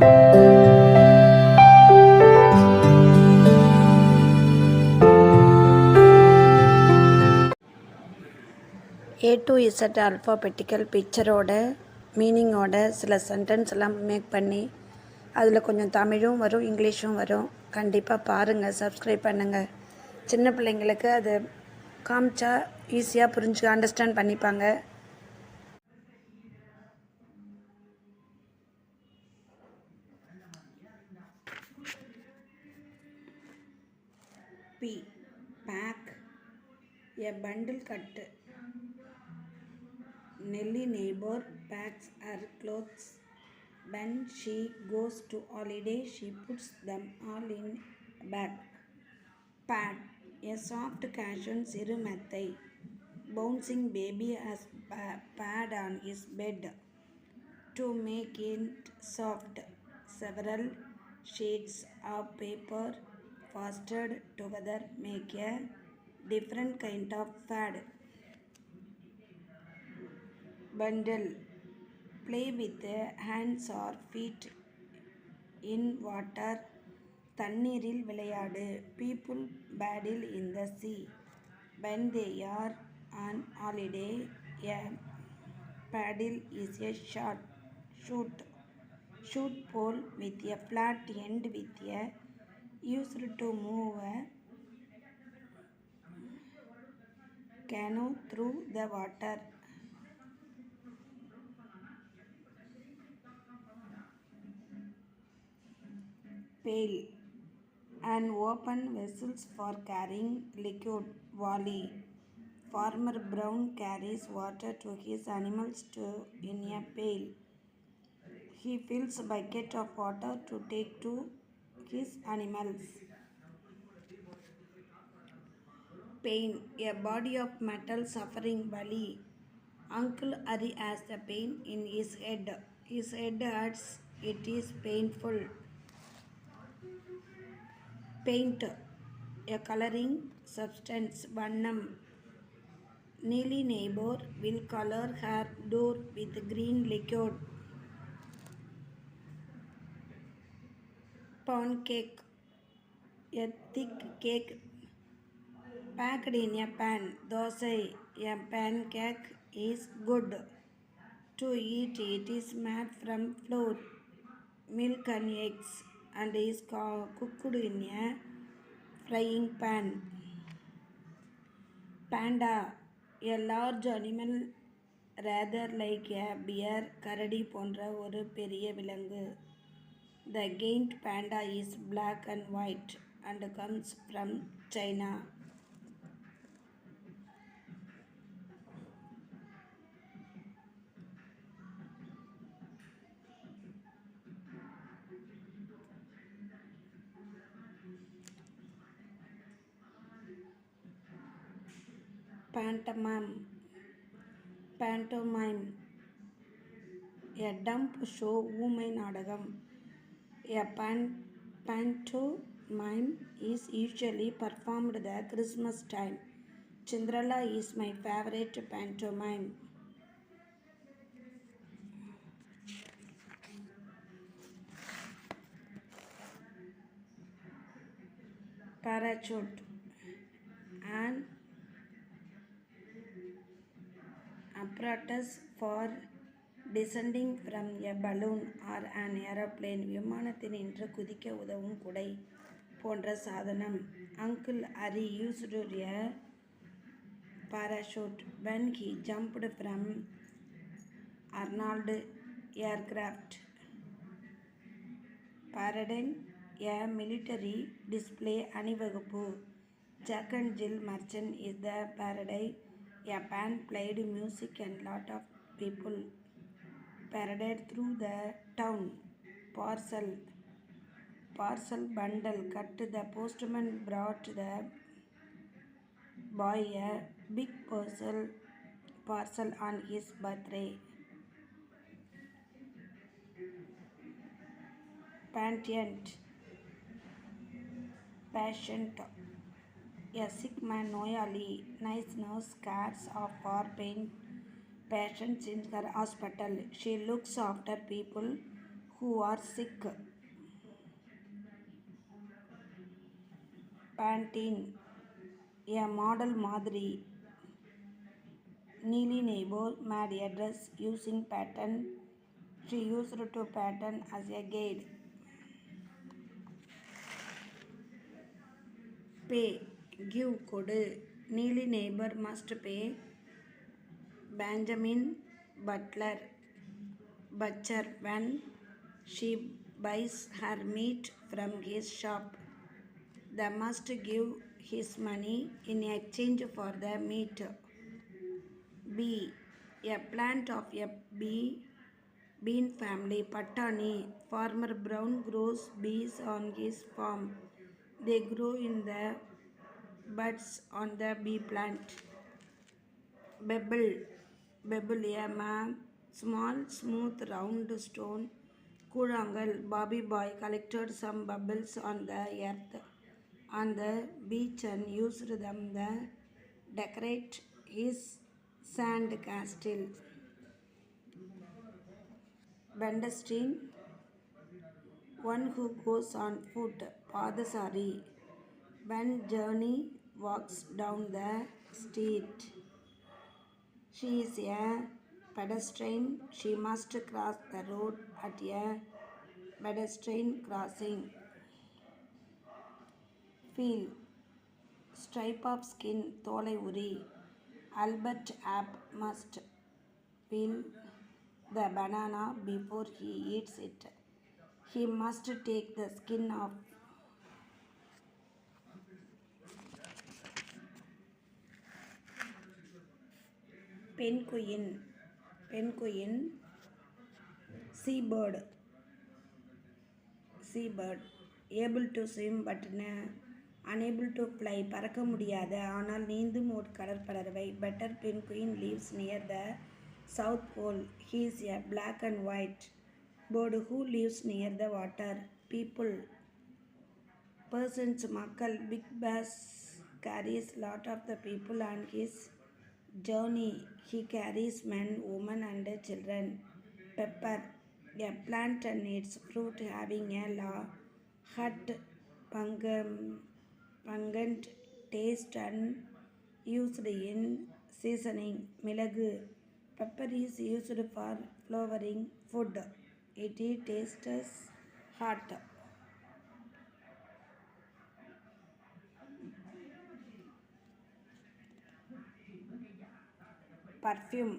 A to Z அல்ஃபாபெட்டிக்கல் பிக்சரோட மீனிங்கோட சில sentence எல்லாம் make பண்ணி அதில் கொஞ்சம் தமிழும் வரும் இங்கிலீஷும் வரும். கண்டிப்பாக பாருங்கள், சப்ஸ்கிரைப் பண்ணுங்கள். சின்ன பிள்ளைங்களுக்கு அது காமிச்சா ஈஸியாக புரிஞ்சு அண்டர்ஸ்டாண்ட் பண்ணிப்பாங்க. P. Pack. A bundle cut. Nelly neighbor packs her clothes. When she goes to holiday, she puts them all in a bag. Pad. A soft cushion sirumathai. Bouncing baby has pad on his bed to make it soft. Several sheets of paper folded together make a different kind of pad. Bundle. Play with hands or feet in water. தண்ணீரில் விளையாடு. People paddle in the sea. When they are on holiday, a paddle is a shoot pole with a flat end with a used to move a canoe through the water. Pail. An open vessel for carrying liquid. Wally. Farmer Brown carries water to his animals in a pail. He fills a bucket of water to take to his animals. Pain. A body of metal suffering valley. Uncle Harry has the pain in his head. His head hurts. It is painful. Paint. A coloring substance. Vannam. Neely neighbor will color her door with green liquid. Pound cake. A thick cake packed in a pan. Dosai. A pancake is good to eat. It is made from flour, milk and eggs and is cooked in a frying pan. Panda. A large animal rather like a bear. கரடி போன்ற ஒரு பெரிய விலங்கு. The giant panda is black and white and comes from China. Pantomime. A dump show ஊமை நாடகம். A pantomime is usually performed the Christmas time. Cinderella is my favorite pantomime. Parachute. An apparatus for descending from a balloon or an aeroplane. விமானத்தினின்று குதிக்க உதவும் குடை போன்ற சாதனம். Uncle Harry used a parachute when he jumped from Arnold aircraft. Parade. A military display அணிவகுப்பு. Jack and Jill merchant is the parade. A band played music and lot of people paraded through the town. Parcel bundle cut. The postman brought the boy a big parcel on his birthday. Patient. A sick man நோயாளி. Nice nurse cares for patients in her hospital. She looks after people who are sick. Pantene, a model Madri, Neely neighbor made a dress using pattern she used to pattern as a guide. Pay, give கொடு. Neely neighbor must pay Benjamin Butcher when she buys her meat from his shop. They must give his money in exchange for the meat. B. A plant of a bean family, Patani. Farmer Brown grows bees on his farm. They grow in the buds on the bee plant. Bebble, a small, smooth, round stone. Kurangal, Bobby Boy collected some bubbles on the earth on the beach and used them to decorate his sand castle. Bandasteen, one who goes on foot, Padasari. When Journey walks down the street, she is a pedestrian. She must cross the road at a pedestrian crossing. Feel, stripe of skin, தோலை உரி. Albert App must peel the banana before he eats it. He must take the skin off. Penguin, seabird, able to swim but unable to fly, பறக்க முடியாது ஆனால் நீந்தும் ஒரு கடற்பறவை. Better penguin lives near the South Pole. He is a black and white bird who lives near the water. People, persons, மக்கள். Big Bass carries lot of the people on his journey. He carries men, women and children. Pepper, a plant and its fruit having a hot pungent taste and used in seasoning. மிளகு, pepper is used for flavoring food. It tastes hot. Perfume,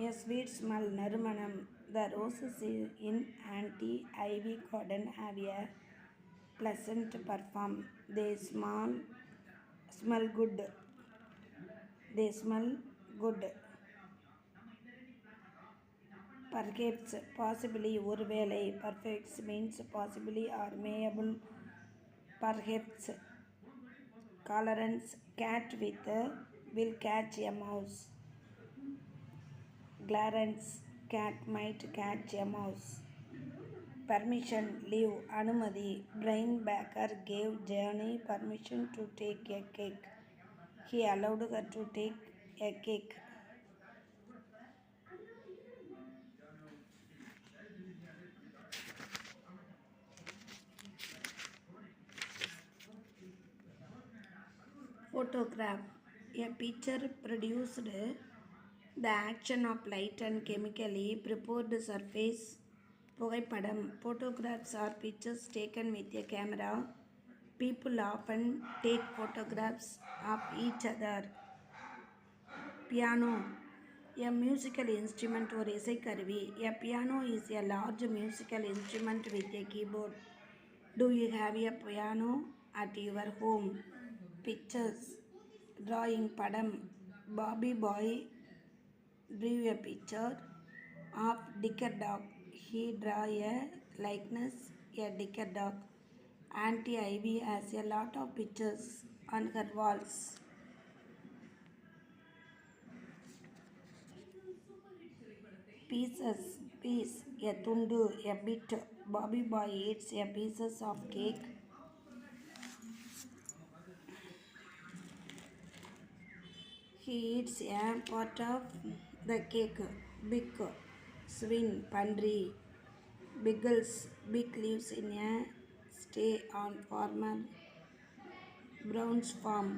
a sweet smell, நறுமணம். The roses in anti-ivy garden have a pleasant perfume. They smell good. Perhaps, possibly, ஒருவேளை. Perhaps means possibly or mayable. Perhaps, Clarence, cat with will catch a mouse. Clarence, cat might catch a mouse. Permission, leave, அனுமதி. Brian Baker gave Journey permission to take a cake. He allowed her to take a cake. Photograph, a picture produced the action of light and chemically prepared surface. புகைப்படம், photographs are pictures taken with a camera. People often take photographs of each other. Piano, a musical instrument or இசைக்கருவி. A piano is a large musical instrument with a keyboard. Do you have a piano at your home? Pictures, drawing, படம். Bobby Boy drew a picture of Dicker dog. He drew a likeness a Dicker dog. Auntie Ivy has a lot of pictures on her walls. Piece, a tundu, a bit. Bobby Boy eats a pieces of cake. He eats a part of the cake. Big, swing, பன்றி. Big lives in a stay on Farmer Brown's farm.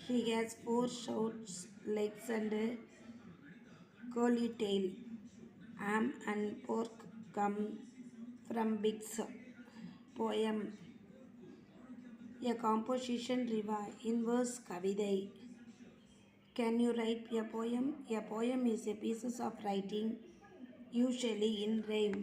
He has four short legs and a curly tail. Ham and pork come from Big's poem, a composition riva in verse Kavidai. Can you write a poem? A poem is a piece of writing, usually in rhyme.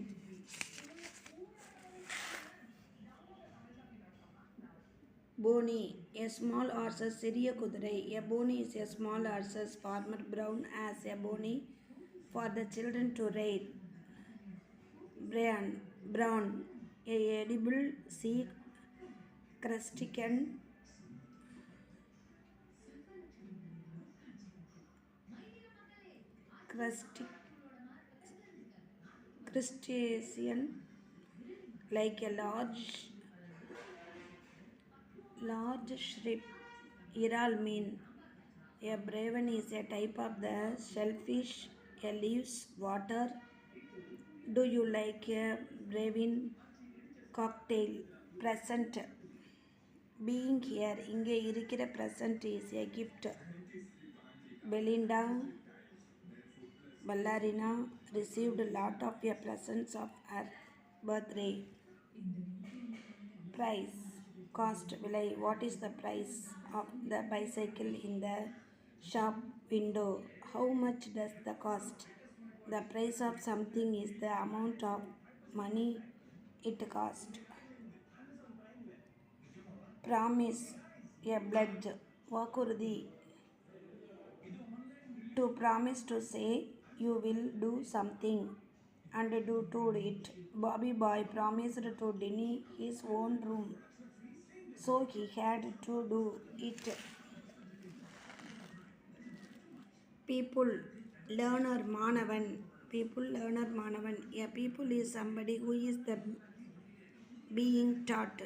Boni, a small horse, சிறிய குதிரை. A boni is a small horse. Farmer Brown has a boni for the children to ride. Brown, a edible sea crustacean. Crustacean, like a large shrimp. Iral mean. A braven is a type of the shellfish. A leaves water. Do you like a braven cocktail? Present. Being here, இங்கே இருக்கிற present is a gift. Belinda Ballerina received a lot of a presents of her birthday. Price, cost, விலை. What is the price of the bicycle in the shop window? How much does the cost? The price of something is the amount of money it cost. Promise, a pledge. வாக்குறுதி. To promise to say you will do something and do it. Bobby Boy promised to clean his own room, so he had to do it. People learner மாணவன். People learner மாணவன். A people is somebody who is the being taught.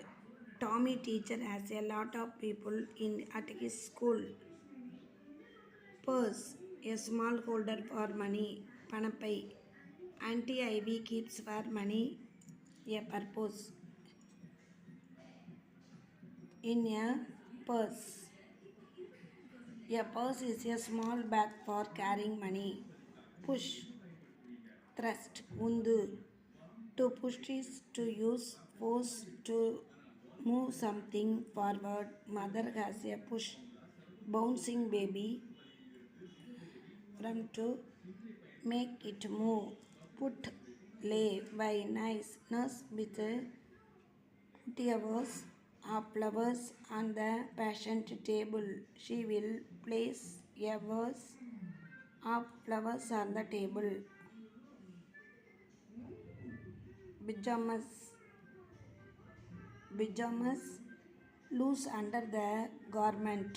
Tommy teacher has a lot of people at his school. Purse, a small holder for money. பணப்பை. Auntie Ivy keeps for money, a purpose. In a purse. A purse is a small bag for carrying money. Push, thrust, undu. To push is to use force to move something forward. Mother has a push bouncing baby from to make it move. Put, lay, by nice nurse with put of flowers on the patient table. She will place a vase of flowers on the table. Pajamas loose under the garment.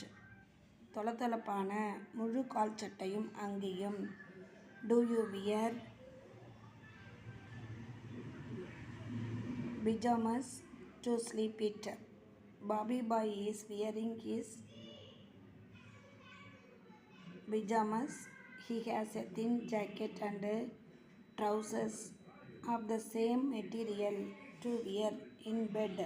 தொளதொளப்பான முழு கால் சட்டையும் அங்கேயும். Do you wear pajamas to sleep it? Bobby Boy is wearing his pajamas. He has a thin jacket and trousers of the same material to wear in bed.